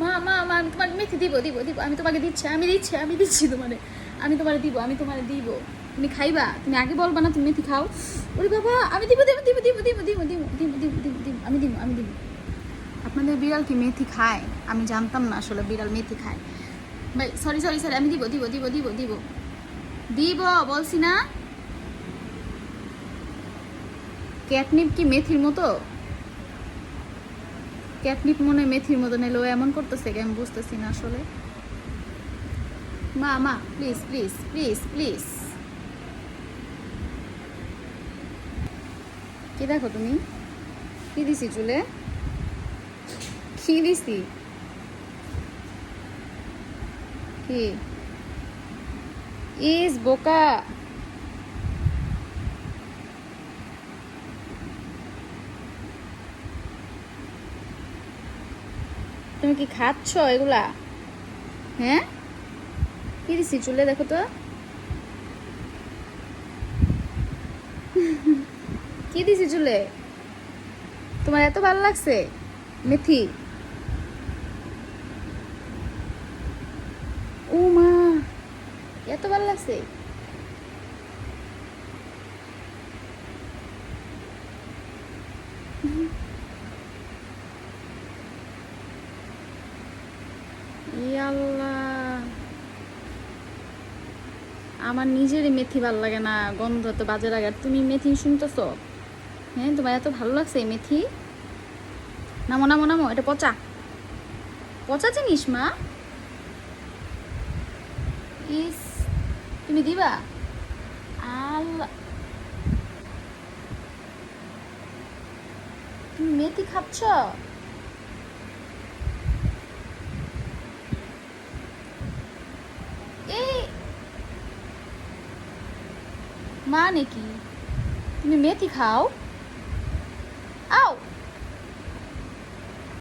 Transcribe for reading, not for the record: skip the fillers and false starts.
মা মা মা আমি তোমাকে মেথি দিব দিব দিব, আমি তোমাকে দিচ্ছি, আমি দিচ্ছি তোমারে, আমি তোমারে দিব। তুমি খাইবা? তুমি আগে বলবা না তুমি মেথি খাও? ওরে বাবা, আমি দিব দিব দিব দিব দিব দিব দিব দিব দিব দিব দিব আমি দিব। আপনাদের বিড়াল কি মেথি খায়? আমি জানতাম না আসলে বিড়াল মেথি খায়। ভাই সরি সরি সরি, আমি দিব দিব দিব দিব দিব দিব বলছি না। ক্যাটনিপ কি মেথির মতো? ক্যাটনিপ মনে হয় মেথির মতো, নাইলে ও এমন করতেছে আমি বুঝতেছি না আসলে। মা মা প্লিজ প্লিজ প্লিজ প্লিজ। কি দেখো তুমি? কি দিছি চুলে? কি দিছি? কি ইস বোকা? তুমি কি খাচ্ছ এগুলা? হ্যাঁ, কি দিছি চুলে দেখো তো? কি দিছি চুলে? তোমার এত ভালো লাগছে মেথি? ও মা, এত ভালো লাগছে? ইয়াল্লাহ, আমার নিজেরই মেথি ভালো লাগে না, গন্ধ তো বাজে লাগে। আর তুমি মেথি শুনতেছো? হ্যাঁ, তোমার এত ভালো লাগছে এই মেথি? নামো নামো নামো, এটা পচা পচা জিনিস মা। ইস, তুমি দিবা? আল্লাহ, তুমি মেথি খাচ্ছ? এই মানে কি? তুমি মেথি খাও?